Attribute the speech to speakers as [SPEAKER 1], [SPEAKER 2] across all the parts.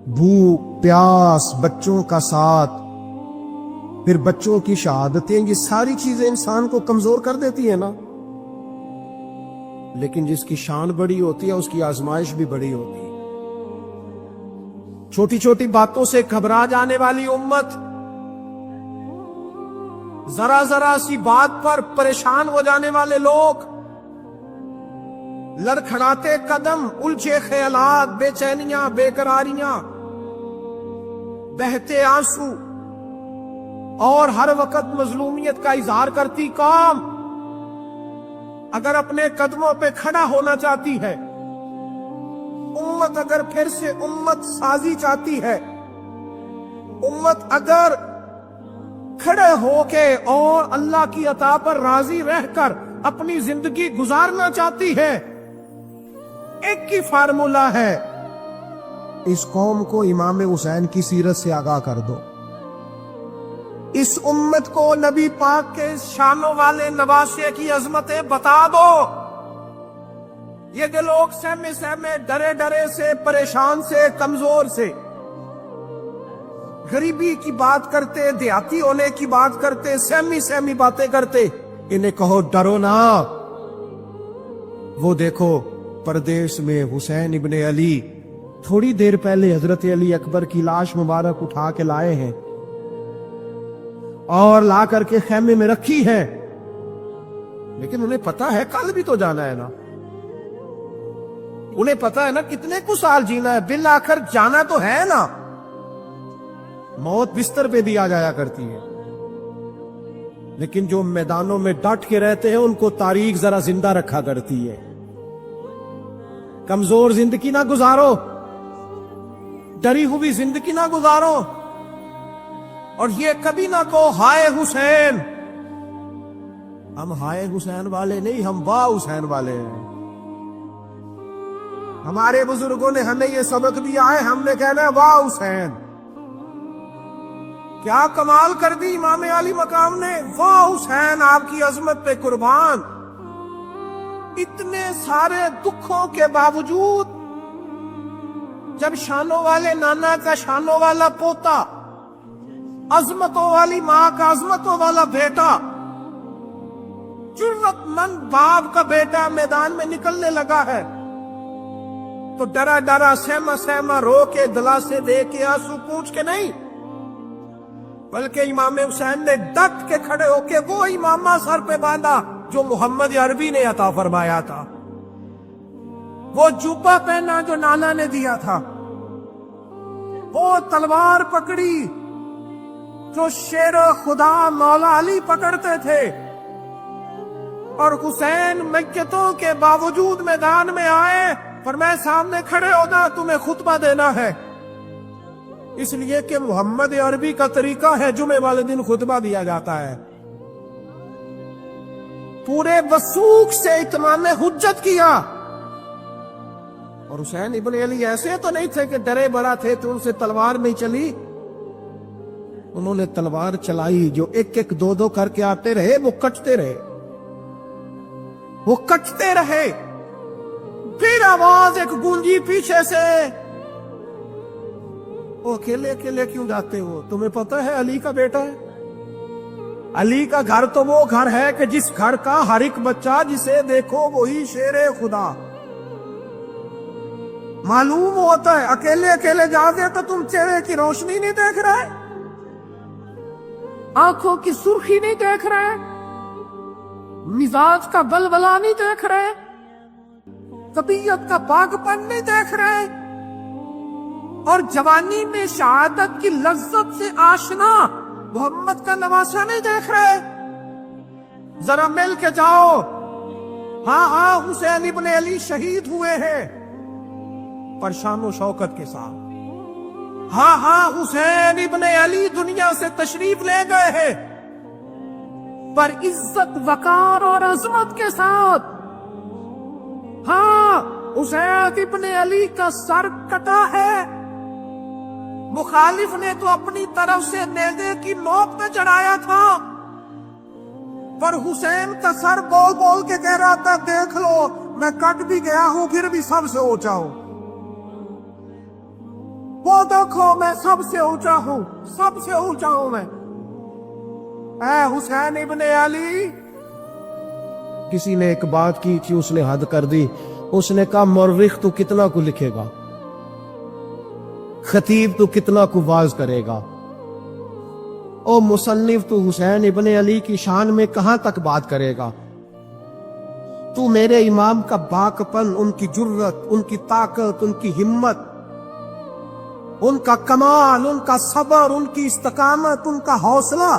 [SPEAKER 1] بھوک پیاس بچوں کا ساتھ پھر بچوں کی شہادتیں، یہ ساری چیزیں انسان کو کمزور کر دیتی ہیں نا. لیکن جس کی شان بڑی ہوتی ہے اس کی آزمائش بھی بڑی ہوتی ہے. چھوٹی چھوٹی باتوں سے گھبرا جانے والی امت، ذرا ذرا سی بات پر پریشان ہو جانے والے لوگ، لڑکھڑاتے قدم، الجھے خیالات، بے چینیاں، بے قراریاں، بہتے آنسو اور ہر وقت مظلومیت کا اظہار کرتی قوم اگر اپنے قدموں پہ کھڑا ہونا چاہتی ہے، امت اگر پھر سے امت سازی چاہتی ہے، امت اگر کھڑے ہو کے اور اللہ کی عطا پر راضی رہ کر اپنی زندگی گزارنا چاہتی ہے، ایک ہی فارمولہ ہے، اس قوم کو امام حسین کی سیرت سے آگاہ کر دو. اس امت کو نبی پاک کے شانوں والے نواسے کی عظمتیں بتا دو. یہ جو لوگ سہمے سہمے، ڈرے ڈرے سے، پریشان سے، کمزور سے، غریبی کی بات کرتے، دیہاتی ہونے کی بات کرتے، سہمی سہمی باتیں کرتے، انہیں کہو ڈرو نا. وہ دیکھو پردیس میں حسین ابن علی تھوڑی دیر پہلے حضرت علی اکبر کی لاش مبارک اٹھا کے لائے ہیں اور لا کر کے خیمے میں رکھی ہے، لیکن انہیں پتا ہے کل بھی تو جانا ہے نا. انہیں پتا ہے نا کتنے کو سال جینا ہے، بالآخر جانا تو ہے نا. موت بستر پہ بھی آ جایا کرتی ہے، لیکن جو میدانوں میں ڈٹ کے رہتے ہیں ان کو تاریخ ذرا زندہ رکھا کرتی ہے. کمزور زندگی نہ گزارو، ڈری ہوئی زندگی نہ گزارو، اور یہ کبھی نہ کہو ہائے حسین. ہم ہائے حسین والے نہیں، ہم واہ حسین والے ہیں. ہمارے بزرگوں نے ہمیں یہ سبق دیا ہے، ہم نے کہنا ہے واہ حسین. کیا کمال کر دی امام علی مقام نے، واہ حسین آپ کی عظمت پہ قربان. اتنے سارے دکھوں کے باوجود جب شانوں والے نانا کا شانوں والا پوتا، عظمتوں والی ماں کا عظمتوں والا بیٹا، جرت مند باپ کا بیٹا میدان میں نکلنے لگا ہے، تو ڈرا ڈرا سہما سہما رو کے دلاسے دے کے آنسو پوچھ کے نہیں، بلکہ امام حسین نے ڈٹ کے کھڑے ہو کے وہ امامہ سر پہ باندھا جو محمد عربی نے عطا فرمایا تھا، وہ جوبہ پہنا جو نانا نے دیا تھا، وہ تلوار پکڑی جو شیر خدا مولا علی پکڑتے تھے، اور حسین میتوں کے باوجود میدان میں آئے، فرمایا سامنے کھڑے ہونا، تمہیں خطبہ دینا ہے. اس لیے کہ محمد عربی کا طریقہ ہے جمعے والے دن خطبہ دیا جاتا ہے. پورے وثوق سے اتمام حجت کیا. اور حسین ابن علی ایسے تو نہیں تھے کہ ڈرے بڑا تھے تو ان سے تلوار نہیں چلی، انہوں نے تلوار چلائی. جو ایک ایک دو دو کر کے آتے رہے وہ کٹتے رہے، وہ کٹتے رہے. پھر آواز ایک گونجی پیچھے سے، وہ اکیلے اکیلے کیوں جاتے ہو؟ تمہیں پتہ ہے علی کا بیٹا ہے. علی کا گھر تو وہ گھر ہے کہ جس گھر کا ہر ایک بچہ جسے دیکھو وہی شیر خدا. معلوم ہوتا ہے اکیلے اکیلے جاتے تو تم چہرے کی روشنی نہیں دیکھ رہے، آنکھوں کی سرخی نہیں دیکھ رہے، مزاج کا بلبلا نہیں دیکھ رہے، طبیعت کا پاک پن نہیں دیکھ رہے، اور جوانی میں شہادت کی لذت سے آشنا محمد کا نواسا نہیں دیکھ رہے. ذرا مل کے جاؤ. ہاں ہاں حسین ابن علی شہید ہوئے ہیں پر شان و شوکت کے ساتھ. ہاں ہاں حسین ابن علی دنیا سے تشریف لے گئے ہیں پر عزت وقار اور عظمت کے ساتھ. ہاں حسین ابن علی کا سر کٹا ہے، مخالف نے تو اپنی طرف سے نیزے کی نوک پہ چڑھایا تھا، پر حسین کا سر بول بول کے کہہ رہا تھا دیکھ لو میں کٹ بھی گیا ہوں پھر بھی سب سے اونچا ہوں. وہ دیکھو میں سب سے اونچا ہوں، سب سے اونچا ہوں میں، اے حسین ابن علی۔ کسی نے ایک بات کی تھی، اس نے حد کر دی، اس نے کہا مورخ تو کتنا کو لکھے گا، خطیب تو کتنا کو واز کرے گا، او مصنف تو حسین ابن علی کی شان میں کہاں تک بات کرے گا؟ تو میرے امام کا باکپن، ان کی جرت، ان کی طاقت، ان کی ہمت، ان کا کمال، ان کا صبر، ان کی استقامت، ان کا حوصلہ،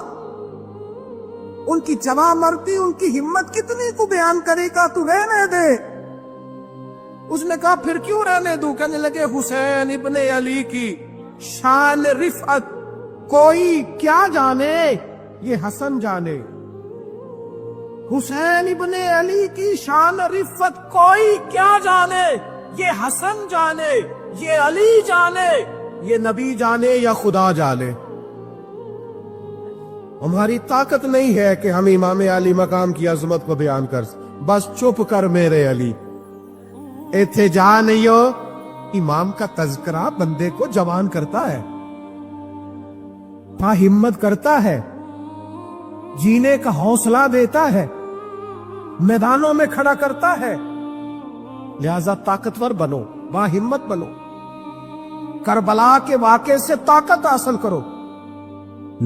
[SPEAKER 1] ان کی جواں مرتی، ان کی ہمت کتنی کو بیان کرے گا؟ تو رہنے دے۔ اس نے کہا پھر کیوں رہنے دوں؟ کہنے لگے حسین ابن علی کی شان رفعت کوئی کیا جانے، یہ حسن جانے۔ حسین ابن علی کی شان رفعت کوئی کیا جانے، یہ حسن جانے، یہ علی جانے، یہ نبی جانے یا خدا جانے۔ ہماری طاقت نہیں ہے کہ ہم امام علی مقام کی عظمت کو بیان کر، بس چپ کر میرے علی، ایتھے جا نہیں ہو۔ امام کا تذکرہ بندے کو جوان کرتا ہے، ہمت کرتا ہے، جینے کا حوصلہ دیتا ہے، میدانوں میں کھڑا کرتا ہے۔ لہذا طاقتور بنو، با ہمت بنو، کربلا کے واقعے سے طاقت حاصل کرو۔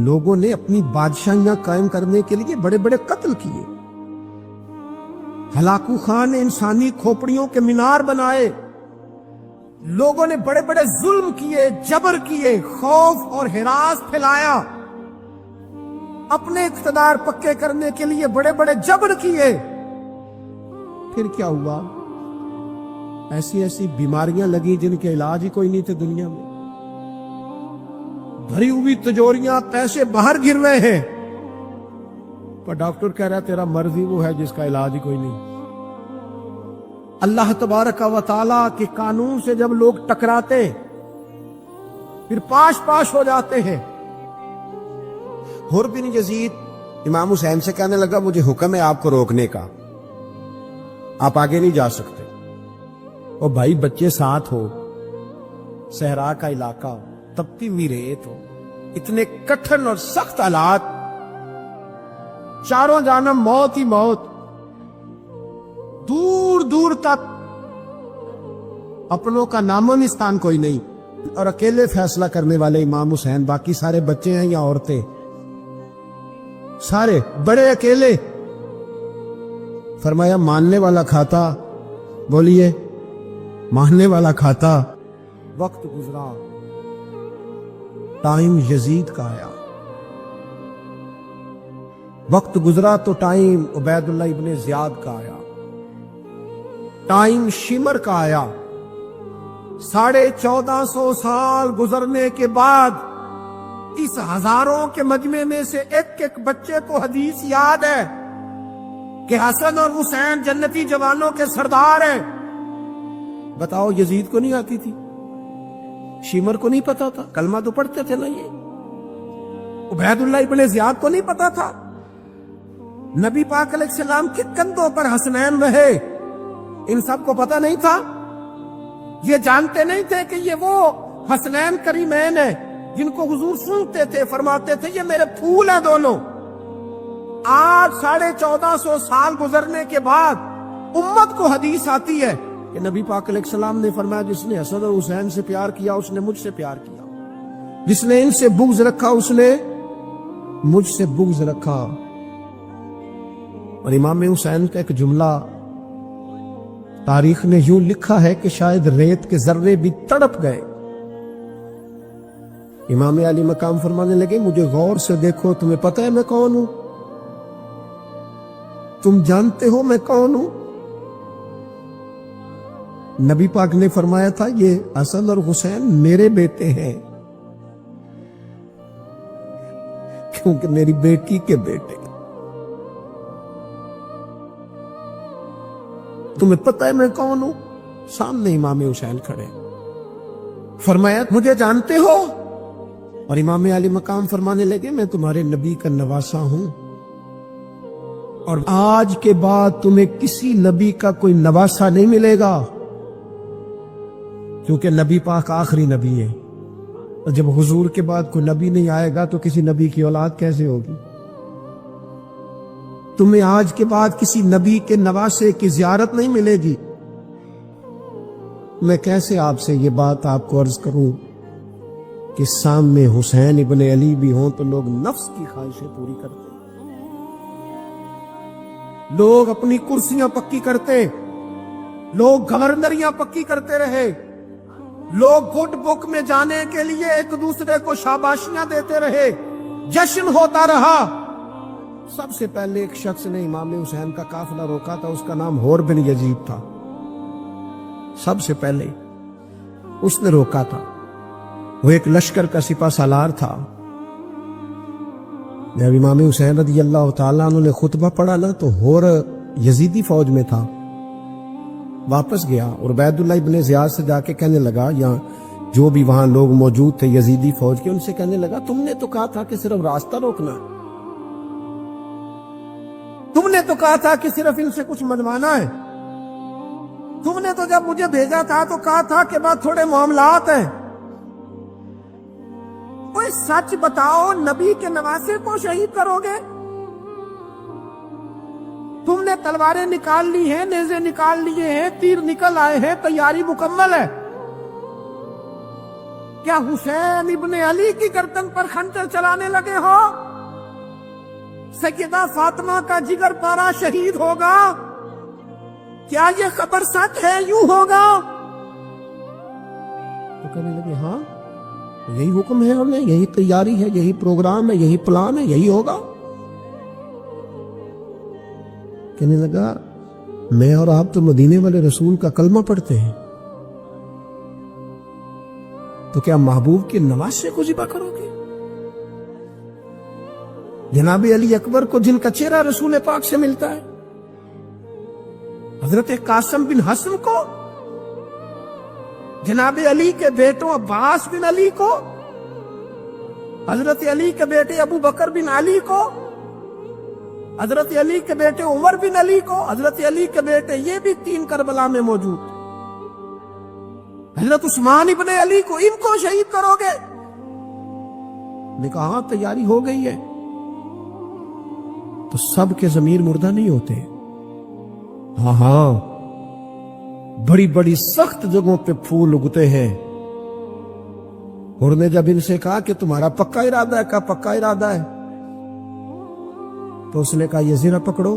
[SPEAKER 1] لوگوں نے اپنی بادشاہیاں قائم کرنے کے لیے بڑے بڑے قتل کیے، ہلاکو خان نے انسانی کھوپڑیوں کے مینار بنائے، لوگوں نے بڑے بڑے ظلم کیے، جبر کیے، خوف اور ہراس پھیلایا، اپنے اقتدار پکے کرنے کے لیے بڑے بڑے جبر کیے۔ پھر کیا ہوا؟ ایسی ایسی بیماریاں لگی جن کے علاج ہی کوئی نہیں تھے دنیا میں، بھری ہوئی تجوریاں، پیسے باہر گر رہے ہیں، پر ڈاکٹر کہہ رہا ہے تیرا مرض ہی وہ ہے جس کا علاج ہی کوئی نہیں۔ اللہ تبارک و تعالی کے قانون سے جب لوگ ٹکراتے پھر پاش پاش ہو جاتے ہیں۔ حر بن یزید امام حسین سے کہنے لگا مجھے حکم ہے آپ کو روکنے کا، آپ آگے نہیں جا سکتے۔ اور بھائی بچے ساتھ ہو، صحرا کا علاقہ ہو، تپتی ہوئی ریت ہو، اتنے کٹھن اور سخت حالات، چاروں جانب موت ہی موت، دور دور تک اپنوں کا نام و نشان کوئی نہیں، اور اکیلے فیصلہ کرنے والے امام حسین، باقی سارے بچے ہیں یا عورتیں، سارے بڑے اکیلے۔ فرمایا ماننے والا کھاتا، بولیے ماننے والا کھاتا۔ وقت گزرا، ٹائم یزید کا آیا، وقت گزرا تو ٹائم عبید اللہ ابن زیاد کا آیا، ٹائم شمر کا آیا۔ 1450 سال گزرنے کے بعد اس ہزاروں کے مجمع میں سے ایک ایک بچے کو حدیث یاد ہے کہ حسن اور حسین جنتی جوانوں کے سردار ہیں۔ بتاؤ یزید کو نہیں آتی تھی؟ شمر کو نہیں پتا تھا؟ کلمہ تو پڑھتے تھے نا یہ؟ عبید اللہ ابن زیاد کو نہیں پتا تھا؟ نبی پاک علیہ السلام کے کندھوں پر حسنین رہے، ان سب کو پتا نہیں تھا؟ یہ جانتے نہیں تھے کہ یہ وہ حسنین کریمین ہیں جن کو حضور سنتے تھے، فرماتے تھے یہ میرے پھول ہیں دونوں؟ آج 1450 سال گزرنے کے بعد امت کو حدیث آتی ہے کہ نبی پاک علیہ السلام نے فرمایا جس نے حسن اور حسین سے پیار کیا اس نے مجھ سے پیار کیا، جس نے ان سے بغض رکھا اس نے مجھ سے بغض رکھا۔ اور امام حسین کا ایک جملہ تاریخ نے یوں لکھا ہے کہ شاید ریت کے ذرے بھی تڑپ گئے۔ امام علی مقام فرمانے لگے مجھے غور سے دیکھو، تمہیں پتہ ہے میں کون ہوں؟ تم جانتے ہو میں کون ہوں؟ نبی پاک نے فرمایا تھا یہ حسن اور حسین میرے بیٹے ہیں، کیونکہ میری بیٹی کے بیٹے۔ تمہیں پتہ ہے میں کون ہوں؟ سامنے امام حسین کھڑے، فرمایا مجھے جانتے ہو؟ اور امام علی مقام فرمانے لگے میں تمہارے نبی کا نواسا ہوں، اور آج کے بعد تمہیں کسی نبی کا کوئی نواسا نہیں ملے گا، کیونکہ نبی پاک آخری نبی ہے۔ اور جب حضور کے بعد کوئی نبی نہیں آئے گا تو کسی نبی کی اولاد کیسے ہوگی؟ تمہیں آج کے بعد کسی نبی کے نواسے کی زیارت نہیں ملے گی۔ میں کیسے آپ سے یہ بات آپ کو عرض کروں کہ سامنے حسین ابن علی بھی ہوں تو لوگ نفس کی خواہشیں پوری کرتے، لوگ اپنی کرسیاں پکی کرتے، لوگ گورنریاں پکی کرتے رہے، لوگ گڈ بک میں جانے کے لیے ایک دوسرے کو شاباشیاں دیتے رہے، جشن ہوتا رہا۔ سب سے پہلے ایک شخص نے امام حسین کا قافلہ روکا تھا، اس کا نام حور بن یزید تھا۔ سب سے پہلے اس نے روکا تھا، وہ ایک لشکر کا سپہ سالار تھا۔ جب امام حسین رضی اللہ تعالیٰ عنہ نے خطبہ پڑھا نا تو حور یزیدی فوج میں تھا، واپس گیا اور عبید اللہ ابن زیاد سے جا کے کہنے لگا، یا جو بھی وہاں لوگ موجود تھے یزیدی فوج کے، ان سے کہنے لگا تم نے تو کہا تھا کہ صرف راستہ روکنا، تم نے تو کہا تھا کہ صرف ان سے کچھ منوانا ہے، تم نے تو جب مجھے بھیجا تھا تو کہا تھا کہ بعد تھوڑے معاملات ہیں، کوئی سچ بتاؤ، نبی کے نواسے کو شہید کرو گے؟ تم نے تلواریں نکال لی ہیں، نیزے نکال لیے ہیں، تیر نکل آئے ہیں، تیاری مکمل ہے، کیا حسین ابن علی کی گردن پر خنجر چلانے لگے ہو؟ سیدہ فاطمہ کا جگر پارا شہید ہوگا، کیا یہ خبر سچ ہے؟ یوں ہوگا؟ تو کہنے لگے ہاں یہی حکم ہے، ہمیں یہی تیاری ہے، یہی پروگرام ہے، یہی پلان ہے، یہی ہوگا۔ کہنے لگا میں اور آپ تو مدینے والے رسول کا کلمہ پڑھتے ہیں، تو کیا محبوب کے نواسے کو ذبح کرو گے؟ جناب علی اکبر کو جن کا چہرہ رسول پاک سے ملتا ہے، حضرت قاسم بن حسن کو، جناب علی کے بیٹوں عباس بن علی کو، حضرت علی کے بیٹے ابو بکر بن علی کو، حضرت علی کے بیٹے عمر بن علی کو، حضرت علی کے بیٹے یہ بھی 3 کربلا میں موجود، حضرت عثمان ابن علی کو، ان کو شہید کرو گے؟ نے کہا ہاں تیاری ہو گئی ہے۔ تو سب کے ضمیر مردہ نہیں ہوتے، ہاں ہاں بڑی بڑی سخت جگہوں پہ پھول اگتے ہیں۔ اور نے جب ان سے کہا کہ تمہارا پکا ارادہ ہے، کہا پکا ارادہ ہے، تو اس نے کہا یہ زرہ پکڑو،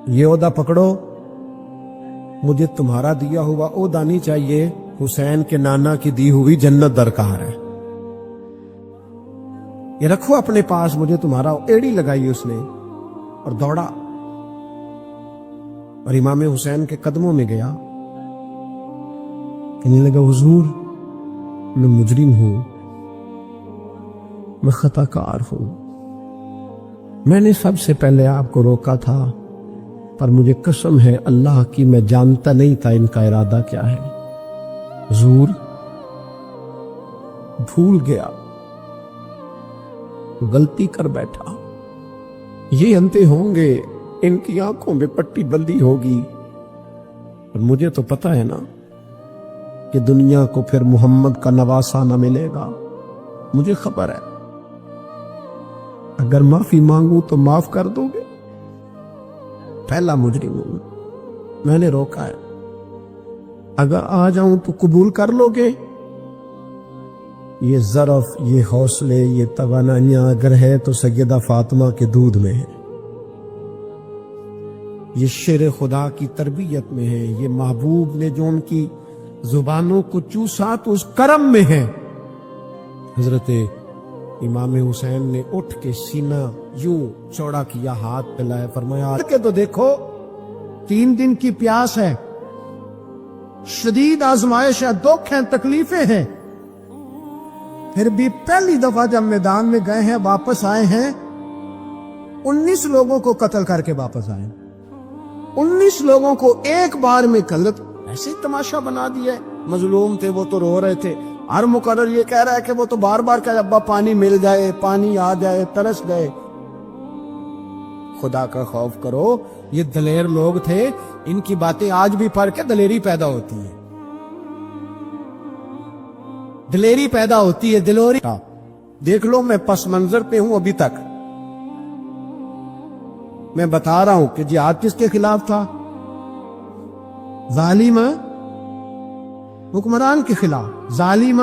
[SPEAKER 1] یہ عہدہ پکڑو، مجھے تمہارا دیا ہوا عہدہ نہیں چاہیے، حسین کے نانا کی دی ہوئی جنت درکار ہے، یہ رکھو اپنے پاس، مجھے تمہارا۔ ایڑی لگائی اس نے اور دوڑا اور امام حسین کے قدموں میں گیا، کہنے لگا حضور میں مجرم ہوں، میں خطا کار ہوں، میں نے سب سے پہلے آپ کو روکا تھا، پر مجھے قسم ہے اللہ کی میں جانتا نہیں تھا ان کا ارادہ کیا ہے، حضور بھول گیا، غلطی کر بیٹھا، یہ انتے ہوں گے، ان کی آنکھوں میں پٹی بندی ہوگی، اور مجھے تو پتا ہے نا کہ دنیا کو پھر محمد کا نواسا نہ ملے گا، مجھے خبر ہے، اگر معافی مانگوں تو معاف کر دو گے، پہلا مجرم ہوں، میں نے روکا ہے، اگر آ جاؤں تو قبول کر لو گے؟ یہ ظرف، یہ حوصلے، یہ توانائیاں اگر ہے تو سیدہ فاطمہ کے دودھ میں ہے، یہ شیر خدا کی تربیت میں ہے، یہ محبوب نے جو ان کی زبانوں کو چوسا تو اس کرم میں ہے۔ حضرت امام حسین نے اٹھ کے سینہ یوں چوڑا کیا، ہاتھ پھیلائے، فرمایا کہ تو دیکھو 3 دن کی پیاس ہے، شدید آزمائش ہے، دکھ ہیں، تکلیفیں ہیں، پھر بھی پہلی دفعہ جب میدان میں گئے ہیں، واپس آئے ہیں، 19 لوگوں کو قتل کر کے واپس آئے، 19 لوگوں کو ایک بار میں قتل، ایسے تماشا بنا دیا ہے۔ مظلوم تھے وہ تو رو رہے تھے، ہر مقرر یہ کہہ رہا ہے کہ وہ تو بار بار کہ ابا پانی مل جائے، پانی آ جائے، ترس گئے۔ خدا کا خوف کرو، یہ دلیر لوگ تھے، ان کی باتیں آج بھی پڑھ کے دلیری پیدا ہوتی ہے۔ دلیری پیدا ہوتی ہے، دلوری. دیکھ لو میں پس منظر پہ ہوں ابھی تک. میں بتا رہا ہوں کہ جہاد کس کے خلاف تھا؟ ظالم حکمران کے خلاف، ظالم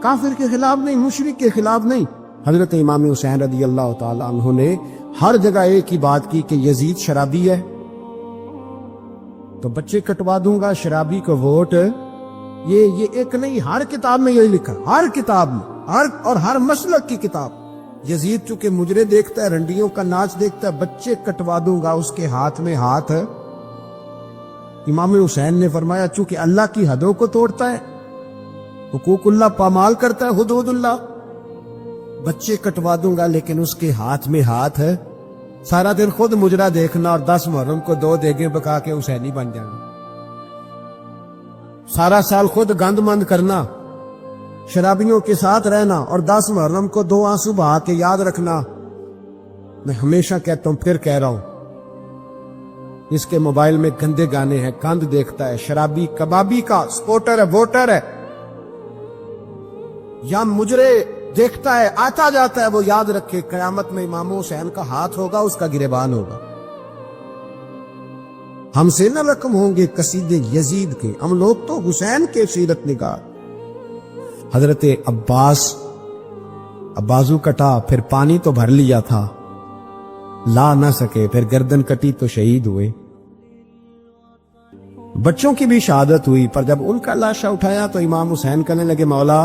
[SPEAKER 1] کافر کے خلاف نہیں، مشرک کے خلاف نہیں. حضرت امام حسین رضی اللہ تعالی عنہ نے ہر جگہ ایک ہی بات کی کہ یزید شرابی ہے تو بچے کٹوا دوں گا، شرابی کو ووٹ. یہ ایک نہیں، ہر کتاب میں یہی لکھا، ہر کتاب میں، اور ہر مسلک کی کتاب. یزید چونکہ مجرے دیکھتا ہے، رنڈیوں کا ناچ دیکھتا ہے، بچے کٹوا دوں گا، اس کے ہاتھ میں ہاتھ. امام حسین نے فرمایا چونکہ اللہ کی حدوں کو توڑتا ہے، حقوق اللہ پامال کرتا ہے، حدود اللہ، بچے کٹوا دوں گا لیکن اس کے ہاتھ میں ہاتھ ہے. سارا دن خود مجرا دیکھنا اور 10 محرم کو 2 دیگیں پکا کے حسینی بن جانا، سارا سال خود گند مند کرنا، شرابیوں کے ساتھ رہنا اور 10 محرم کو 2 آنسو بہا کے یاد رکھنا. میں ہمیشہ کہتا ہوں، پھر کہہ رہا ہوں، اس کے موبائل میں گندے گانے ہیں، گند دیکھتا ہے، شرابی کبابی کا سپورٹر ہے، ووٹر ہے، یا مجرے دیکھتا ہے، آتا جاتا ہے، وہ یاد رکھے قیامت میں امام حسین کا ہاتھ ہوگا، اس کا گریبان ہوگا. ہم سے نہ رقم ہوں گے قصیدے یزید کے، ہم لوگ تو حسین کے سیرت نگار. حضرت عباس بازو کٹا، پھر پانی تو بھر لیا تھا، لا نہ سکے، پھر گردن کٹی تو شہید ہوئے. بچوں کی بھی شہادت ہوئی، پر جب ان کا لاشا اٹھایا تو امام حسین کہنے لگے مولا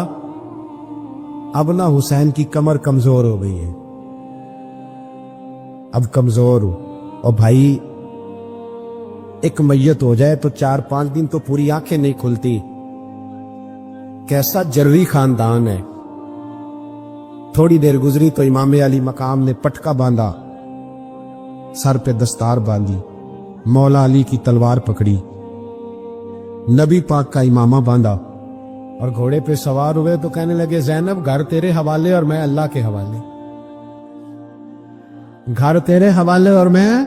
[SPEAKER 1] اب نہ حسین کی کمر کمزور ہو گئی ہے، اب کمزور ہو. اور بھائی ایک میت ہو جائے تو 4-5 دن تو پوری آنکھیں نہیں کھلتی. کیسا جروی خاندان ہے. تھوڑی دیر گزری تو امام علی مقام نے پٹکا باندھا، سر پہ دستار باندھی، مولا علی کی تلوار پکڑی، نبی پاک کا امامہ باندھا اور گھوڑے پہ سوار ہوئے تو کہنے لگے زینب گھر تیرے حوالے اور میں اللہ کے حوالے، گھر تیرے حوالے اور میں.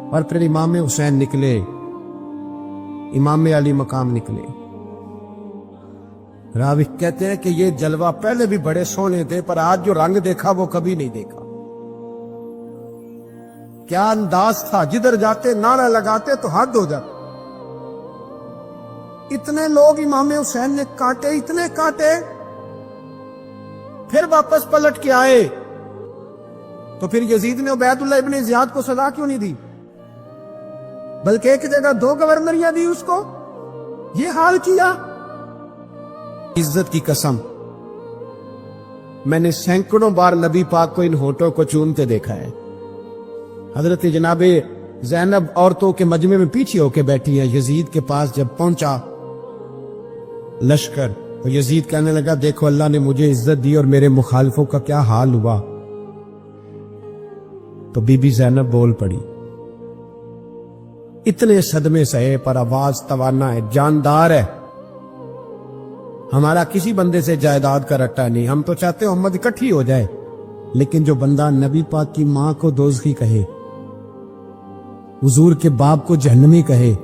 [SPEAKER 1] اور پھر امام حسین نکلے، امام علی مقام نکلے. راوی کہتے ہیں کہ یہ جلوہ پہلے بھی بڑے سونے تھے، پر آج جو رنگ دیکھا وہ کبھی نہیں دیکھا. کیا انداز تھا، جدھر جاتے نعرہ لگاتے تو حد ہو جاتا. اتنے لوگ امام حسین نے کاٹے، اتنے کاٹے، پھر واپس پلٹ کے آئے. تو پھر یزید نے عبید اللہ ابن زیاد کو سزا کیوں نہیں دی، بلکہ ایک جگہ 2 گورنریاں دی اس کو؟ یہ حال کیا. عزت کی قسم، میں نے سینکڑوں بار نبی پاک کو ان ہونٹوں کو چومتے دیکھا ہے. حضرت جناب زینب عورتوں کے مجمع میں پیچھے ہو کے بیٹھی ہیں. یزید کے پاس جب پہنچا لشکر تو یزید کہنے لگا دیکھو اللہ نے مجھے عزت دی اور میرے مخالفوں کا کیا حال ہوا. تو بی بی زینب بول پڑی. اتنے صدمے سہے پر آواز توانا ہے، جاندار ہے. ہمارا کسی بندے سے جائیداد کا رٹا نہیں، ہم تو چاہتے ہیں امت اکٹھی ہو جائے، لیکن جو بندہ نبی پاک کی ماں کو دوزخی کہے، حضور کے باپ کو جہنمی کہے،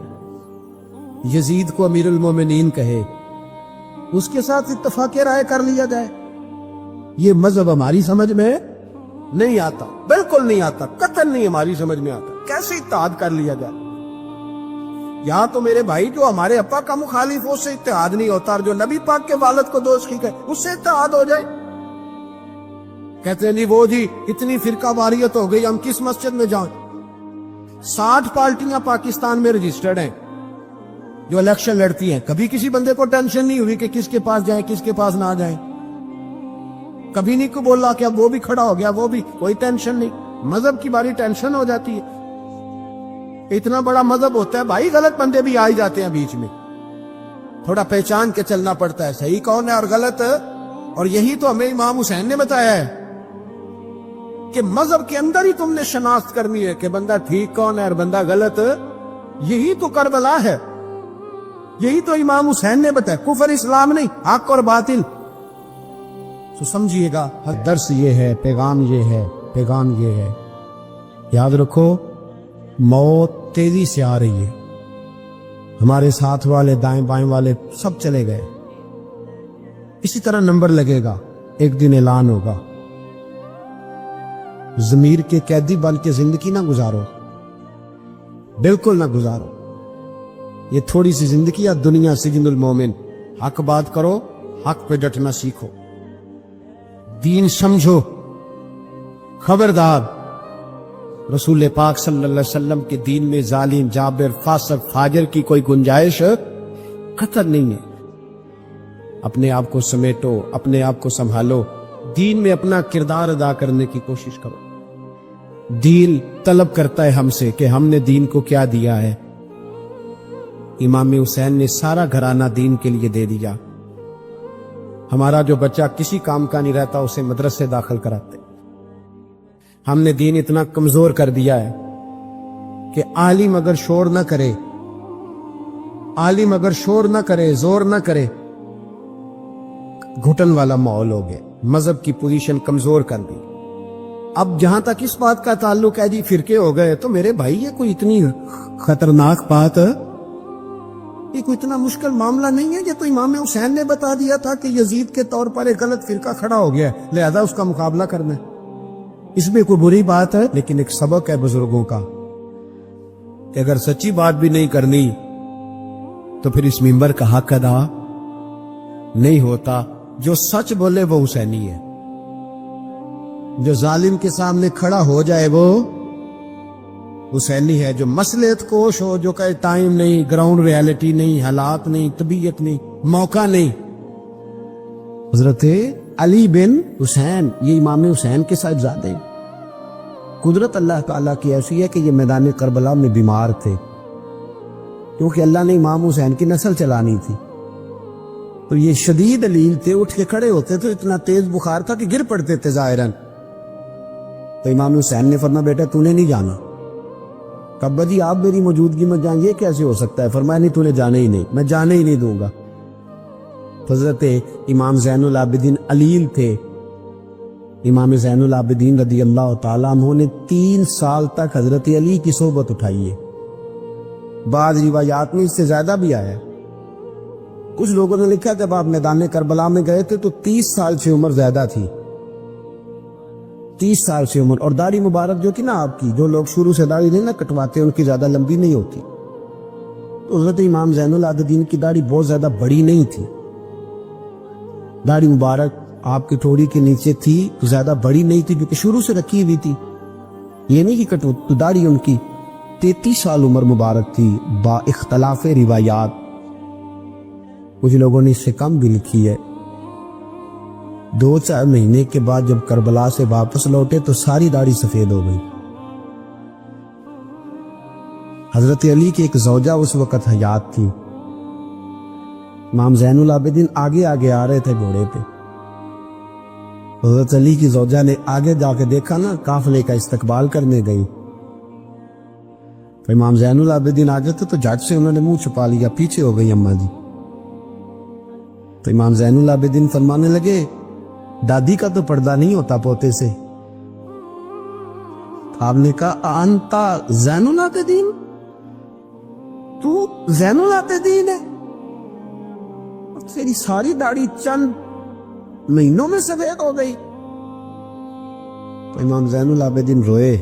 [SPEAKER 1] یزید کو امیر المومنین کہے، اس کے ساتھ اتفاق رائے کر لیا جائے، یہ مذہب ہماری سمجھ میں نہیں آتا، بالکل نہیں آتا، قطعاً نہیں ہماری سمجھ میں آتا. کیسے اتحاد کر لیا جائے؟ یہاں تو میرے بھائی جو ہمارے ابا کا مخالف ہو اس سے اتحاد نہیں ہوتا، اور جو نبی پاک کے والد کو دوزخی کہے اس سے اتحاد ہو جائے. کہتے ہیں نہیں وہ جی اتنی فرقہ واریت ہو گئی، ہم کس مسجد میں جائیں؟ 60 پارٹیاں پاکستان میں رجسٹرڈ ہیں جو الیکشن لڑتی ہیں. کبھی کسی بندے کو ٹینشن نہیں ہوئی کہ کس کے پاس جائیں کس کے پاس نہ جائیں. کبھی نہیں کو بولا کہ اب وہ بھی کھڑا ہو گیا، وہ بھی، کوئی ٹینشن نہیں. مذہب کی باری ٹینشن ہو جاتی ہے. اتنا بڑا مذہب ہوتا ہے بھائی، غلط بندے بھی آ جاتے ہیں بیچ میں، تھوڑا پہچان کے چلنا پڑتا ہے صحیح کون ہے اور غلط. اور یہی تو ہمیں امام حسین نے بتایا ہے کہ مذہب کے اندر ہی تم نے شناخت کرنی ہے کہ بندہ ٹھیک کون ہے اور بندہ غلط. یہی تو کربلا ہے، یہی تو امام حسین نے بتایا، کفر اسلام نہیں، حق اور باطل. تو سمجھیے گا درس یہ ہے، پیغام یہ ہے، پیغام یہ ہے، یاد رکھو موت تیزی سے آ رہی ہے. ہمارے ساتھ والے دائیں بائیں والے سب چلے گئے، اسی طرح نمبر لگے گا، ایک دن اعلان ہوگا، ضمیر کے قیدی بن کے زندگی نہ گزارو، بالکل نہ گزارو۔ یہ تھوڑی سی زندگی ہے، دنیا سجن المومن۔ حق بات کرو، حق پہ ڈٹنا سیکھو، دین سمجھو۔ خبردار، رسول پاک صلی اللہ علیہ وسلم کے دین میں ظالم، جابر، فاسق، فاجر کی کوئی گنجائش قطر نہیں ہے۔ اپنے آپ کو سمیٹو، اپنے آپ کو سنبھالو، دین میں اپنا کردار ادا کرنے کی کوشش کرو۔ دین طلب کرتا ہے ہم سے کہ ہم نے دین کو کیا دیا ہے۔ امام حسین نے سارا گھرانہ دین کے لیے دے دیا۔ ہمارا جو بچہ کسی کام کا نہیں رہتا اسے مدرسے داخل کراتے۔ ہم نے دین اتنا کمزور کر دیا ہے کہ عالم اگر شور نہ کرے، عالم اگر شور نہ کرے، زور نہ کرے، گھٹن والا ماحول ہو گیا، مذہب کی پوزیشن کمزور کر دی۔ اب جہاں تک اس بات کا تعلق ہے جی فرقے ہو گئے، تو میرے بھائی یہ کوئی اتنی خطرناک بات ہے، یہ کوئی اتنا مشکل معاملہ نہیں ہے۔ یہ تو امام حسین نے بتا دیا تھا کہ یزید کے طور پر ایک غلط فرقہ کھڑا ہو گیا ہے، لہذا اس کا مقابلہ کرنا ہے۔ اس میں کوئی بری بات ہے، لیکن ایک سبق ہے بزرگوں کا کہ اگر سچی بات بھی نہیں کرنی تو پھر اس منبر کا حق ادا نہیں ہوتا۔ جو سچ بولے وہ حسینی ہے، جو ظالم کے سامنے کھڑا ہو جائے وہ حسینی ہے، جو مصلحت کوش ہو، جو کہے ٹائم نہیں، گراؤنڈ ریالٹی نہیں، حالات نہیں، طبیعت نہیں، موقع نہیں۔ حضرت علی بن حسین، یہ امام حسین کے ساتھ زیادہ قدرت اللہ تعالیٰ کی ایسی ہے کہ یہ میدان کربلا میں بیمار تھے، کیونکہ اللہ نے امام حسین کی نسل چلانی تھی، تو یہ شدید علیل تھے، اٹھ کے کھڑے ہوتے تو اتنا تیز بخار تھا کہ گر پڑتے تھے ظاہراً۔ تو امام حسین نے فرمایا بیٹا تو نے نہیں جانا۔ کبا جی آپ میری موجودگی میں جائیں، یہ کیسے ہو سکتا ہے؟ فرمایا نہیں تو نے جانے ہی نہیں، میں جانے ہی نہیں دوں گا۔ حضرت امام زین العابدین علیل تھے۔ امام زین العابدین رضی اللہ تعالیٰ عنہ نے 3 سال تک حضرت علی کی صحبت اٹھائی ہے۔ بعض روایات میں اس سے زیادہ بھی آیا ہے۔ کچھ لوگوں نے لکھا جب آپ میدان کربلا میں گئے تھے تو 30 سال سے عمر زیادہ تھی، 30 سال سے عمر، اور داڑھی مبارک جو تھی نا آپ کی، جو لوگ شروع سے داڑھی نہیں نہ کٹواتے ان کی زیادہ لمبی نہیں ہوتی، تو حضرت امام زین العابدین کی داڑھی بہت زیادہ بڑی نہیں تھی، داڑھی مبارک آپ کی ٹھوڑی کے نیچے تھی تو زیادہ بڑی نہیں تھی کیونکہ شروع سے رکھی ہوئی تھی، یہ نہیں کہ کٹو، تو داڑھی ان کی 33 سال عمر مبارک تھی با اختلاف روایات۔ کچھ لوگوں نے اس سے کم بھی لکھی ہے۔ 2-4 مہینے کے بعد جب کربلا سے واپس لوٹے تو ساری داڑھی سفید ہو گئی۔ حضرت علی کی ایک زوجہ اس وقت حیات تھی۔ امام زین العابدین آگے آگے آ رہے تھے گھوڑے پہ، حضرت علی کی زوجہ نے آگے جا کے دیکھا نا، قافلے کا استقبال کرنے گئی، تو امام زین العابدین آگے تھے تو جھٹ سے انہوں نے منہ چھپا لیا، پیچھے ہو گئی اماں جی۔ تو امام زین العابدین فرمانے لگے دادی کا تو پردہ نہیں ہوتا پوتے سے۔ آپ نے کہا انتا زین العابدین، تو زین العابدین ہے؟ تیری ساری داڑھی چند مہینوں میں سفید ہو گئی۔ تو امام زین العابدین روئے،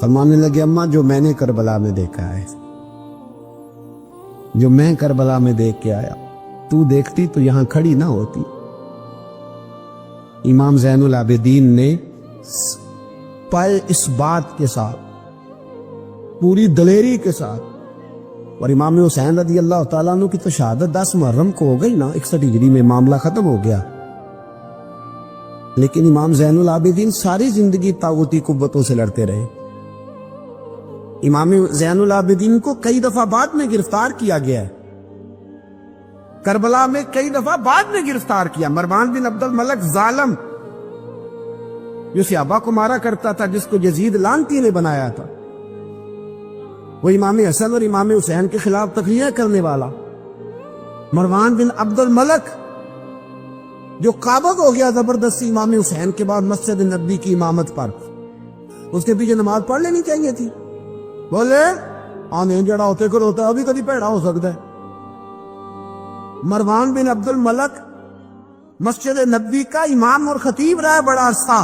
[SPEAKER 1] فرمانے لگے اماں جو میں نے کربلا میں دیکھا ہے، جو میں کربلا میں دیکھ کے آیا، تو دیکھتی تو یہاں کھڑی نہ ہوتی۔ امام زین العابدین نے پائے اس بات کے ساتھ، پوری دلیری کے ساتھ، اور امام حسین رضی اللہ تعالیٰ عنہ کی تو شہادت 10 محرم کو ہو گئی نا، 61 ہجری میں معاملہ ختم ہو گیا، لیکن امام زین العابدین ساری زندگی طاغوتی قوتوں سے لڑتے رہے۔ امام زین العابدین کو کئی دفعہ بعد میں گرفتار کیا گیا ہے، کربلا میں کئی دفعہ بعد میں گرفتار کیا۔ مروان بن عبد الملک ظالم جو صحابہ کو مارا کرتا تھا، جس کو یزید لعنتی نے بنایا تھا، وہ امام حسن اور امام حسین کے خلاف تقریاں کرنے والا مروان بن عبد الملک، جو قابض ہو گیا زبردستی امام حسین کے بعد مسجد نبوی کی امامت پر، اس کے پیچھے نماز پڑھ لینی چاہیے تھی، بولے آنے جڑا ہوتے کر ہوتا ہے، ابھی کبھی پیڑا ہو سکتا ہے۔ مروان بن عبد الملک مسجد نبوی کا امام اور خطیب رہا ہے بڑا عرصہ.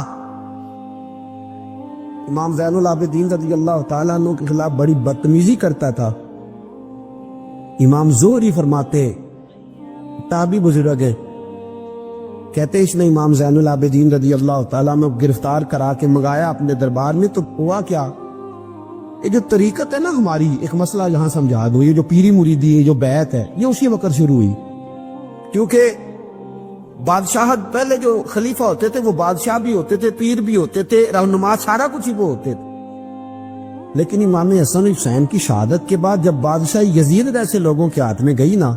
[SPEAKER 1] امام زین العابدین رضی اللہ تعالیٰ عنہ کے خلاف بڑی بدتمیزی کرتا تھا. امام زہری فرماتے، تابعی بزرگ ہے، کہتے اس نے امام زین العابدین رضی اللہ تعالیٰ عنہ گرفتار کرا کے منگایا اپنے دربار میں. تو ہوا کیا، یہ جو طریقت ہے نا ہماری، ایک مسئلہ یہاں سمجھا دو، یہ جو پیری مریدی ہے، جو بیعت ہے، یہ اسی وقت شروع ہوئی. کیونکہ بادشاہت پہلے جو خلیفہ ہوتے تھے وہ بادشاہ بھی ہوتے تھے، پیر بھی ہوتے تھے، رہنما، سارا کچھ ہی وہ ہوتے تھے. لیکن امام حسن حسین کی شہادت کے بعد جب بادشاہ یزید جیسے لوگوں کے ہاتھ میں گئی نا،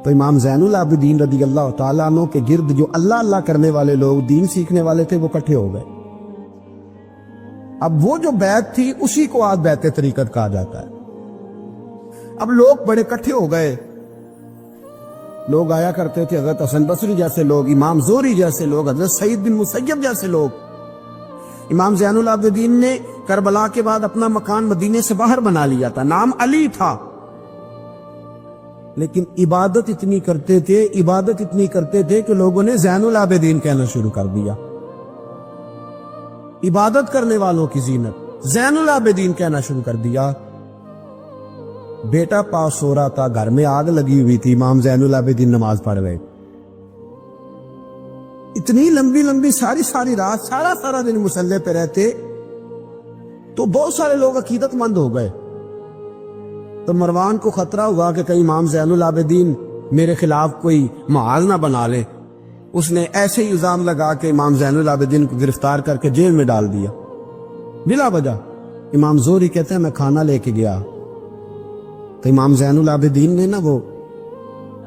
[SPEAKER 1] تو امام زین العابدین رضی اللہ تعالیٰ عنہ کے گرد جو اللہ اللہ کرنے والے لوگ، دین سیکھنے والے تھے، وہ اکٹھے ہو گئے. اب وہ جو بیعت تھی اسی کو آج بیعت طریقت کہا جاتا ہے. اب لوگ بڑے اکٹھے ہو گئے. لوگ آیا کرتے تھے، حضرت حسن بصری جیسے لوگ، امام زہری جیسے لوگ، حضرت سعید بن مسیب جیسے لوگ. امام زین العابدین نے کربلا کے بعد اپنا مکان مدینے سے باہر بنا لیا تھا، نام علی تھا. لیکن عبادت اتنی کرتے تھے کہ لوگوں نے زین العابدین کہنا شروع کر دیا. عبادت کرنے والوں کی زینت زین العابدین کہنا شروع کر دیا. بیٹا پاس سو رہا تھا، گھر میں آگ لگی ہوئی تھی، امام زین العابدین نماز پڑھ رہے. اتنی لمبی ساری رات، سارا دن مصلی پہ رہتے. تو بہت سارے لوگ عقیدت مند ہو گئے. تو مروان کو خطرہ ہوا کہ کہیں امام زین العابدین میرے خلاف کوئی محاذ نہ بنا لے. اس نے ایسے ہی الزام لگا کے امام زین العابدین کو گرفتار کر کے جیل میں ڈال دیا بلا وجہ. امام زہری کہتے ہیں میں کھانا لے کے گیا تو امام زین العابدین نے نا وہ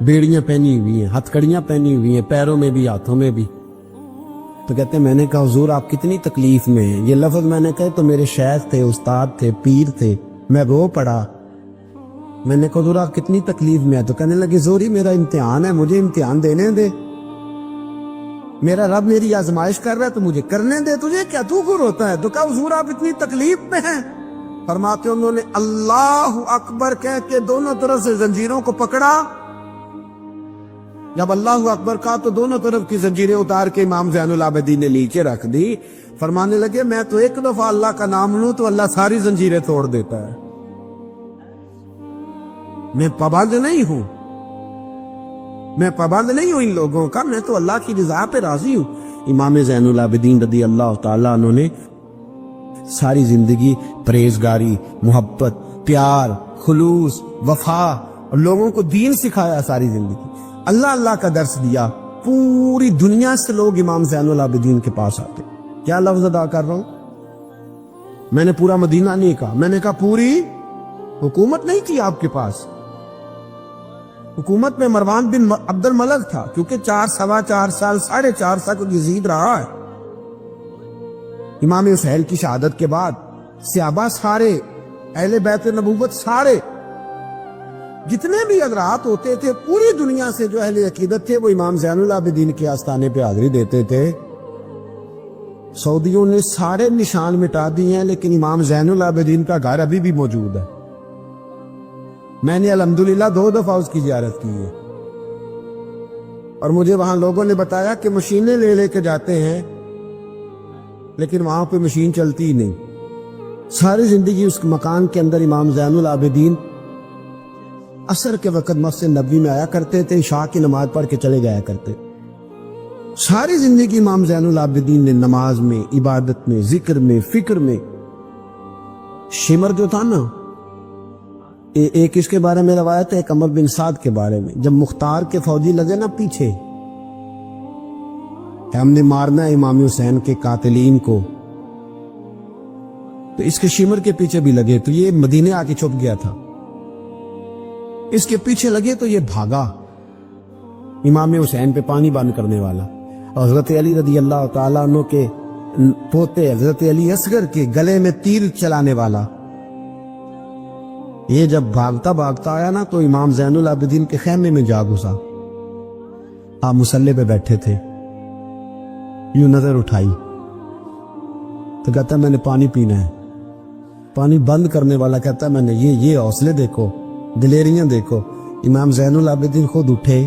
[SPEAKER 1] بیڑیاں پہنی ہوئی ہیں، ہتھ کڑیاں پہنی ہوئی ہیں، پیروں میں بھی ہاتھوں میں بھی. تو کہتے ہیں میں نے کہا حضور آپ کتنی تکلیف میں ہیں. یہ لفظ میں نے کہا تو میرے شیخ تھے، استاد تھے، پیر تھے، میں رو پڑا. میں نے کہا حضور آپ کتنی تکلیف میں ہے. تو کہنے لگے زہری میرا امتحان ہے، مجھے امتحان دینے دے. میرا رب میری آزمائش کر رہا ہے تو مجھے کرنے دے، تجھے کیا، تو کیوں روتا ہے. تو کہا حضور آپ اتنی تکلیف میں ہیں. فرماتے انہوں نے اللہ اکبر کہہ کے دونوں طرف سے زنجیروں کو پکڑا. جب اللہ اکبر کہا تو دونوں طرف کی زنجیریں اتار کے امام زین العابدین نے نیچے رکھ دی. فرمانے لگے میں تو ایک دفعہ اللہ کا نام لوں تو اللہ ساری زنجیریں توڑ دیتا ہے. میں پابند نہیں ہوں ان لوگوں کا، میں تو اللہ کی رضا پہ راضی ہوں. امام زین العابدین رضی اللہ تعالیٰ عنہ نے ساری زندگی پرہیزگاری، محبت، پیار، خلوص، وفا اور لوگوں کو دین سکھایا. ساری زندگی اللہ اللہ کا درس دیا. پوری دنیا سے لوگ امام زین العابدین کے پاس آتے. کیا لفظ ادا کر رہا ہوں، میں نے پورا مدینہ نہیں کہا، میں نے کہا پوری حکومت نہیں تھی آپ کے پاس. حکومت میں مروان بن عبد الملک تھا، کیونکہ 4 سال 4.5 سال کو یزید رہا ہے. امام حسین کی شہادت کے بعد صحابہ سارے، اہل بیت نبوت سارے، جتنے بھی حضرات ہوتے تھے پوری دنیا سے جو اہل عقیدت تھے وہ امام زین العابدین کے آستانے پہ حاضری دیتے تھے. سعودیوں نے سارے نشان مٹا دیے ہیں لیکن امام زین العابدین کا گھر ابھی بھی موجود ہے. میں نے الحمدللہ 2 دفعہ اس کی زیارت کی ہے اور مجھے وہاں لوگوں نے بتایا کہ مشینیں لے کے جاتے ہیں لیکن وہاں پہ مشین چلتی ہی نہیں. ساری زندگی اس مکان کے اندر امام زین العابدین عصر کے وقت مسجد نبوی میں آیا کرتے تھے، عشاء کی نماز پڑھ کے چلے جایا کرتے. ساری زندگی امام زین العابدین نے نماز میں، عبادت میں، ذکر میں، فکر میں. شمر جو تھا نا، ایک اس کے بارے میں روایت ہے، ایک عمر بن سعد کے بارے میں، جب مختار کے فوجی لگے نا پیچھے ہم نے مارنا ہے امام حسین کے قاتلین کو، تو اس کے شمر کے پیچھے بھی لگے تو یہ مدینے آ کے چھپ گیا تھا. اس کے پیچھے لگے تو یہ بھاگا. امام حسین پہ پانی بند کرنے والا، حضرت علی رضی اللہ تعالیٰ عنہ کے پوتے حضرت علی اصغر کے گلے میں تیر چلانے والا. یہ جب بھاگتا آیا نا تو امام زین العابدین کے خیمے میں جا گھسا. آپ مصلی پہ بیٹھے تھے، یوں نظر اٹھائی تو کہتا میں نے پانی پینا ہے. پانی بند کرنے والا کہتا میں نے یہ حوصلے دیکھو، دلیریاں دیکھو. امام زین العابدین خود اٹھے،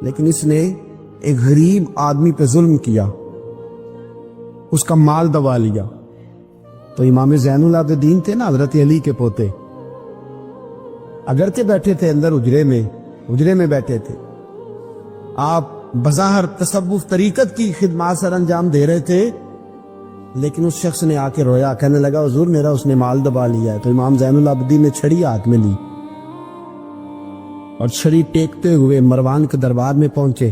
[SPEAKER 2] لیکن اس نے ایک غریب آدمی پہ ظلم کیا، اس کا مال دبا لیا۔ تو امام زین العابدین تھے نا، حضرت علی کے پوتے، اگرچہ بیٹھے تھے اندر حجرے میں بیٹھے تھے، آپ بظاہر تصوف طریقت کی خدمات سر انجام دے رہے تھے، لیکن اس شخص نے آ کے رویا، کہنے لگا حضور میرا اس نے مال دبا لیا ہے۔ تو امام زین العابدین نے چھڑی ہاتھ میں لی اور چھڑی ٹیکتے ہوئے مروان کے دربار میں پہنچے،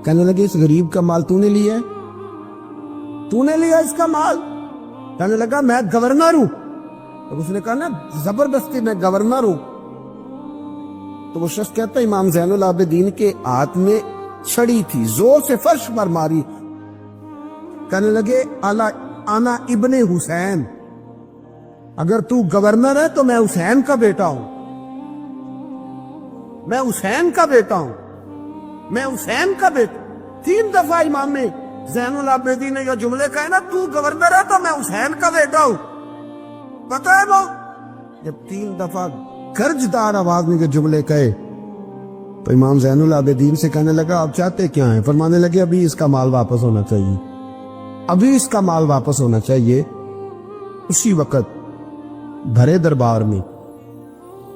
[SPEAKER 2] کہنے لگے اس غریب کا مال تو نے لیا ہے؟ تو نے لیا اس کا مال؟ کہنے لگا میں گورنر ہوں۔ تو اس نے کہا نا زبردستی میں گورنر ہوں۔ تو وہ شخص کہتا ہے امام زین العابدین کے ہاتھ میں چھڑی تھی، زور سے فرش پر ماری، کہنے لگے انا ابن حسین، اگر تو گورنر ہے تو میں حسین کا بیٹا ہوں، میں حسین کا بیٹا ہوں، میں حسین کا بیٹا۔ 3 دفعہ امام زین العابدین نے یہ جملے کہے نا، تو گورنر ہے تو میں حسین کا بیٹا ہوں، پتہ ہے وہ جب 3 دفعہ گرجدار آواز میں یہ جملے کہے تو امام زین العابدین سے کہنے لگا آپ چاہتے کیا ہیں؟ فرمانے لگے ابھی اس کا مال واپس ہونا چاہیے، ابھی اس کا مال واپس ہونا چاہیے۔ اسی وقت بھرے دربار میں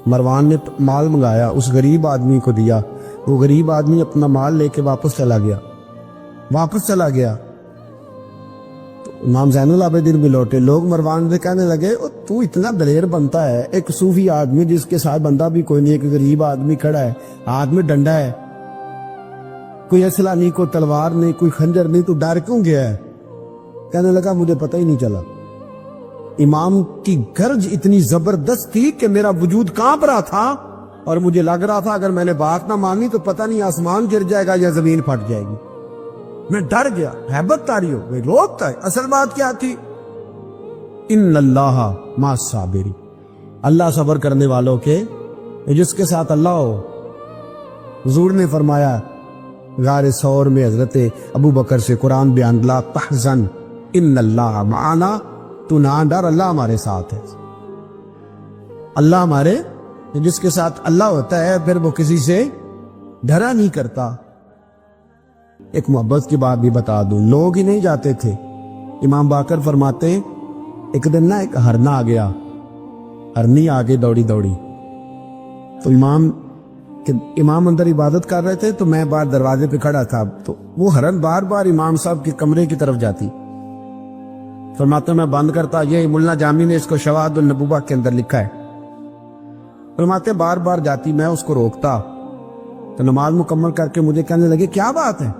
[SPEAKER 2] مروان نے مال منگایا، اس غریب آدمی کو دیا، وہ غریب آدمی اپنا مال لے کے واپس چلا گیا۔ تو امام زین العابدین بھی لوٹے، لوگ مروان سے کہنے لگے تو اتنا دلیر بنتا ہے، ایک صوفی آدمی جس کے ساتھ بندہ بھی کوئی نہیں، ایک غریب آدمی کھڑا ہے، ہاتھ میں ڈنڈا ہے، کوئی اسلحہ نہیں، کوئی تلوار نہیں، کوئی خنجر نہیں، تو ڈر کیوں گیا ہے؟ کہنے لگا مجھے پتہ ہی نہیں چلا۔ امام کی گرج اتنی زبردست تھی کہ میرا وجود کانپ رہا تھا اور مجھے لگ رہا تھا اگر میں نے بات نہ مانی تو پتہ نہیں آسمان گر جائے گا یا زمین پھٹ جائے گی۔ میں ڈر گیا، ہیبت تاری ہو گئی، روکتا ہے۔ اصل بات کیا تھی؟ ان اللہ مع الصابرین، اللہ صبر کرنے والوں کے، جس کے ساتھ اللہ ہو۔ حضور نے فرمایا غار ثور میں حضرت ابو بکر سے قرآن بیان، لا تحزن ان اللہ معنا، تو نہ ڈر، اللہ ہمارے ساتھ ہے۔ اللہ ہمارے، جس کے ساتھ اللہ ہوتا ہے پھر وہ کسی سے ڈرا نہیں کرتا۔ ایک محبت کی بات بھی بتا دوں، لوگ ہی نہیں جاتے تھے۔ امام باقر فرماتے ایک دن نا ایک ہرنا آ گیا، ہرنی آگے دوڑی تو امام اندر عبادت کر رہے تھے، تو میں باہر دروازے پہ کھڑا تھا، تو وہ ہرن بار بار امام صاحب کے کمرے کی طرف جاتی۔ فرماتے میں بند کرتا، یہ ملا جامی نے اس کو شواہد النبوہ کے اندر لکھا ہے۔ فرماتے بار بار جاتی، میں اس کو روکتا، تو نماز مکمل کر کے مجھے کہنے لگے کیا بات ہے؟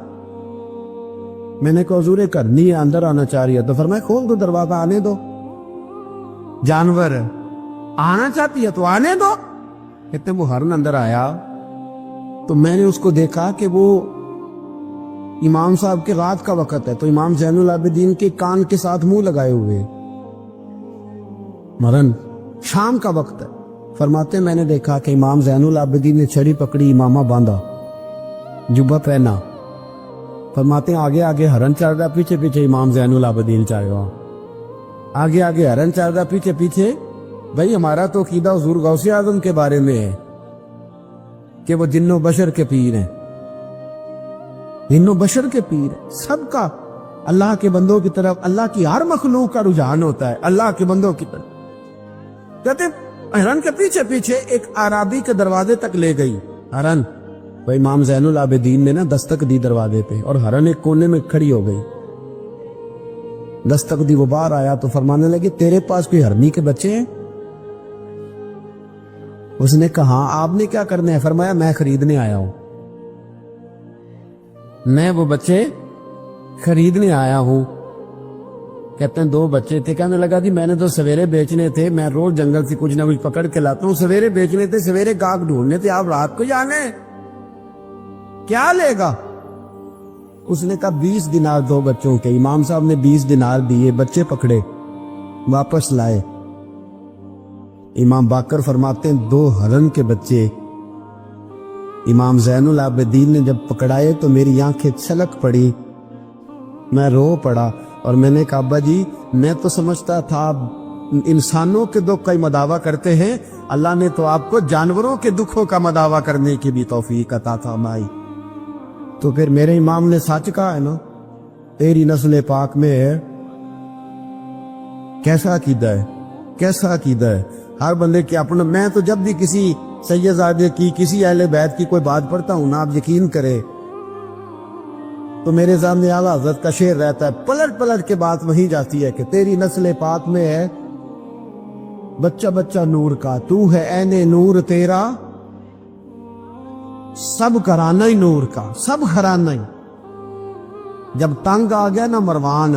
[SPEAKER 2] میں نے کہا حضور کرنی ہے، اندر آنا چاہ رہی ہے۔ تو فرمایا کھول دو دروازہ، آنے دو، جانور آنا چاہتی ہے تو آنے دو۔ کہتے وہ ہرن اندر آیا تو میں نے اس کو دیکھا کہ وہ امام صاحب کے رات کا وقت ہے، تو امام زین العابدین کے کان کے ساتھ منہ لگائے ہوئے، مرن شام کا وقت ہے۔ فرماتے میں نے دیکھا کہ امام زین العابدین نے چھڑی پکڑی، امامہ باندھا، جبہ پہنا۔ فرماتے آگے آگے ہرن چل رہا، پیچھے پیچھے امام زین العابدین چل رہا، آگے آگے ہرن چل رہا، پیچھے پیچھے۔ بھائی ہمارا تو عقیدہ حضور غوث اعظم کے بارے میں ہے کہ وہ جن و بشر کے پیر ہیں، جن و بشر کے پیر ہیں، سب کا اللہ کے بندوں کی طرف، اللہ کی ہر مخلوق کا رجحان ہوتا ہے اللہ کے بندوں کی طرف۔ کہتے ہرن کے پیچھے پیچھے ایک عرابی کے دروازے تک لے گئی ہرن، وہ امام زین العابدین نے نا دستک دی دروازے پہ، اور ہرن ایک کونے میں کھڑی ہو گئی، دستک دی، وہ باہر آیا تو فرمانے لگے تیرے پاس کوئی ہرنی کے بچے ہیں؟ اس نے کہا آپ نے کیا کرنا ہے؟ فرمایا میں خریدنے آیا ہوں، میں وہ بچے خریدنے آیا ہوں۔ کہتے ہیں 2 بچے تھے، کہنے لگا جی میں نے تو سویرے بیچنے تھے، میں روز جنگل سے کچھ نہ کچھ پکڑ کے لاتا ہوں، سویرے بیچنے تھے، سویرے گاہک ڈھونڈنے تھے، آپ رات کو جانے کیا لے گا؟ اس نے کہا 20 دینار 2 بچوں کے۔ امام صاحب نے 20 دینار دیے، بچے پکڑے، واپس لائے۔ امام باقر فرماتے ہیں 2 ہرن کے بچے امام زین العابدین نے جب پکڑائے تو میری آنکھیں چھلک پڑی، میں رو پڑا، اور میں نے کہا ابا جی میں تو سمجھتا تھا انسانوں کے دکھ کا ہی مداوع کرتے ہیں، اللہ نے تو آپ کو جانوروں کے دکھوں کا مداوع کرنے کی بھی توفیق عطا فرمائی۔ تو پھر میرے امام نے سچ کہا ہے نا، تیری نسل پاک میں ہے۔ کیسا عقیدہ ہے، کیسا عقیدہ ہے ہر بندے کے اپنا۔ میں تو جب بھی کسی سید زادے کی، کسی اہل بیت کی کوئی بات پڑھتا ہوں نا، آپ یقین کرے تو میرے سامنے اعلیٰ حضرت کا شعر رہتا ہے، پلٹ پلٹ کے بات وہیں جاتی ہے کہ تیری نسل پاک میں ہے بچہ بچہ نور کا، تو ہے عین نور تیرا سب گھرانہ ہی نور کا، سب گھرانہ ہی۔ جب تنگ آ گیا نا مروان،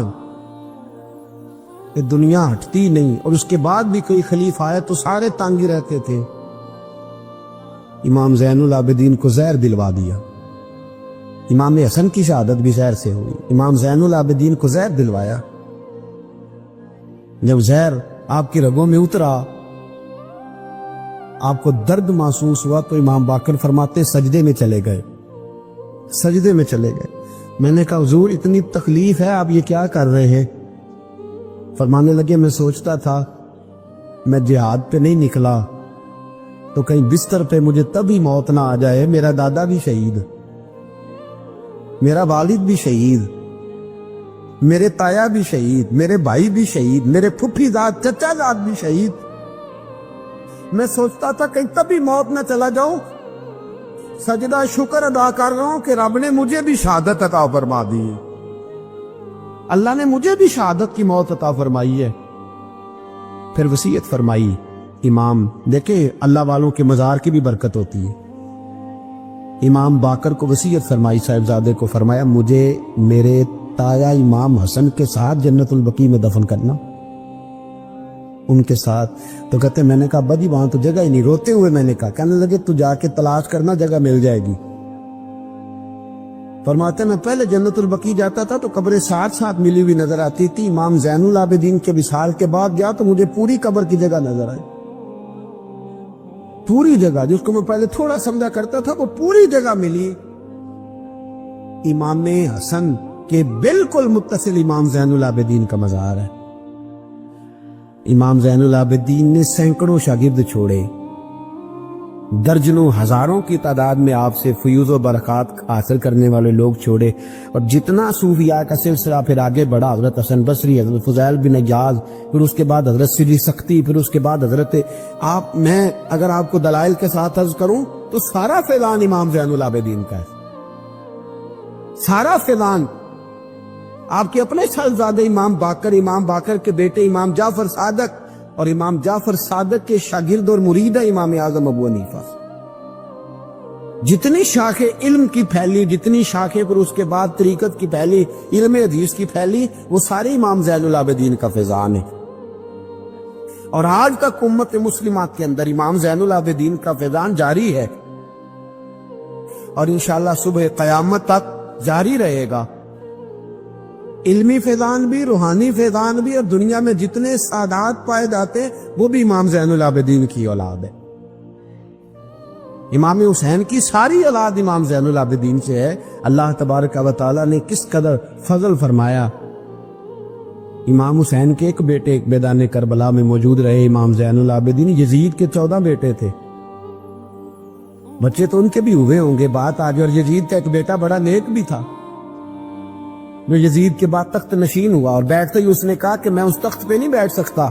[SPEAKER 2] کہ دنیا ہٹتی نہیں، اور اس کے بعد بھی کوئی خلیفہ آئے تو سارے تنگ ہی رہتے تھے، امام زین العابدین کو زہر دلوا دیا۔ امام حسن کی شہادت بھی زہر سے ہوئی، امام زین العابدین کو زہر دلوایا۔ جب زہر آپ کی رگوں میں اترا، آپ کو درد محسوس ہوا، تو امام باقر فرماتے سجدے میں چلے گئے، سجدے میں چلے گئے۔ میں نے کہا حضور اتنی تکلیف ہے، آپ یہ کیا کر رہے ہیں؟ فرمانے لگے میں سوچتا تھا میں جہاد پہ نہیں نکلا تو کہیں بستر پہ مجھے تبھی موت نہ آ جائے، میرا دادا بھی شہید، میرا والد بھی شہید، میرے تایا بھی شہید، میرے بھائی بھی شہید، میرے پھپھی زاد چچا زاد بھی شہید۔ میں سوچتا تھا کہیں تبھی موت نہ چلا جاؤں۔ سجدہ شکر ادا کر رہا ہوں کہ رب نے مجھے بھی شہادت عطا فرما دی ہے، اللہ نے مجھے بھی شہادت کی موت عطا فرمائی ہے۔ پھر وصیت فرمائی امام، دیکھیں اللہ والوں کے مزار کی بھی برکت ہوتی ہے۔ امام باقر کو وصیت فرمائی صاحبزادے کو، فرمایا مجھے میرے تایا امام حسن کے ساتھ جنت البقیع میں دفن کرنا، ان کے ساتھ۔ تو کہتے میں نے کہا بدی وہاں تو جگہ ہی نہیں، روتے ہوئے میں نے کہا، کہنے لگے تو جا کے تلاش کرنا، جگہ مل جائے گی۔ فرماتے میں پہلے جنت البقیع جاتا تھا تو قبریں ساتھ ساتھ ملی ہوئی نظر آتی تھی، امام زین العابدین کے وصال کے بعد گیا تو مجھے پوری قبر کی جگہ نظر آئی، پوری جگہ جس کو میں پہلے تھوڑا سمجھا کرتا تھا وہ پوری جگہ ملی۔ امام حسن کے بالکل متصل امام زین العابدین کا مزار ہے۔ امام زین العابدین نے سینکڑوں شاگرد چھوڑے، درجنوں ہزاروں کی تعداد میں آپ سے فیوز و برکات حاصل کرنے والے لوگ چھوڑے، اور جتنا صوفیاء کا سلسلہ پھر آگے بڑھا، حضرت حسن بصری، حضرت فضیل بن عیاض، پھر اس کے بعد حضرت سری سختی، پھر اس کے بعد حضرت میں اگر آپ کو دلائل کے ساتھ عرض کروں تو سارا فیضان امام زین العابدین کا ہے، سارا فیضان۔ آپ کے اپنے شہزادے امام باقر کے بیٹے امام جعفر صادق، اور امام جعفر صادق کے شاگرد اور مرید ہے امام اعظم ابو حنیفہ۔ جتنی شاخیں علم کی پھیلی، جتنی شاخیں پھر اس کے بعد طریقت کی پھیلی، علم حدیث کی پھیلی، وہ سارے امام زین العابدین کا فیضان ہے۔ اور آج تک امت مسلمہ کے اندر امام زین العابدین کا فیضان جاری ہے، اور انشاءاللہ صبح قیامت تک جاری رہے گا۔ علمی فیضان بھی، روحانی فیضان بھی، اور دنیا میں جتنے سعادات پائے جاتے ہیں وہ بھی امام زین العابدین کی اولاد ہے۔ امام حسین کی ساری اولاد امام زین العابدین سے ہے۔ اللہ تبارک و تعالیٰ نے کس قدر فضل فرمایا۔ امام حسین کے ایک بیٹے میدان کربلا میں موجود رہے، امام زین العابدین۔ یزید کے 14 بیٹے تھے، بچے تو ان کے بھی ہوئے ہوں گے، بات آج۔ اور یزید کا ایک بیٹا بڑا نیک بھی تھا، جو یزید کے بعد تخت نشین ہوا، اور بیٹھتے ہی اس نے کہا کہ میں اس تخت پہ نہیں بیٹھ سکتا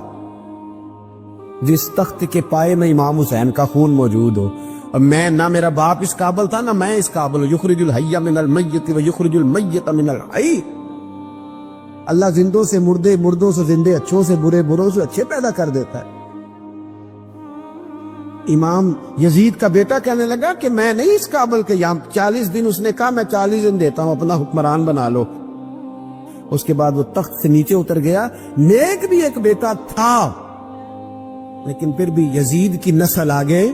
[SPEAKER 2] جس تخت کے پائے میں امام حسین کا خون موجود ہو، اور میں نہ میرا باپ اس قابل تھا نہ میں اس قابل ہوں۔ یخرج الحی من المیت و یخرج المیت من الحی۔ اللہ زندوں سے مردے، مردوں سے زندے، اچھوں سے برے، بروں سے اچھے پیدا کر دیتا ہے۔ امام یزید کا بیٹا کہنے لگا کہ میں نہیں اس قابل کہ یہاں 40 دن، اس نے کہا میں 40 دن دیتا ہوں، اپنا حکمران بنا لو۔ اس کے بعد وہ تخت سے نیچے اتر گیا۔ نیک بھی ایک بیٹا تھا، لیکن پھر بھی یزید کی نسل آگے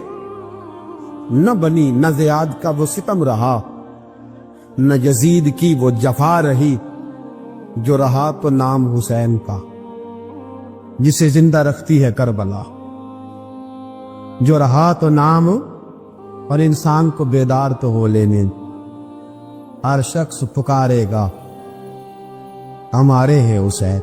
[SPEAKER 2] نہ بنی، نہ زیاد کا وہ ستم رہا، نہ یزید کی وہ جفا رہی۔ جو رہا تو نام حسین کا، جسے زندہ رکھتی ہے کربلا۔ جو رہا تو نام، اور انسان کو بیدار تو ہو لینے۔ ہر شخص پکارے گا ہمارے ہیں حسین۔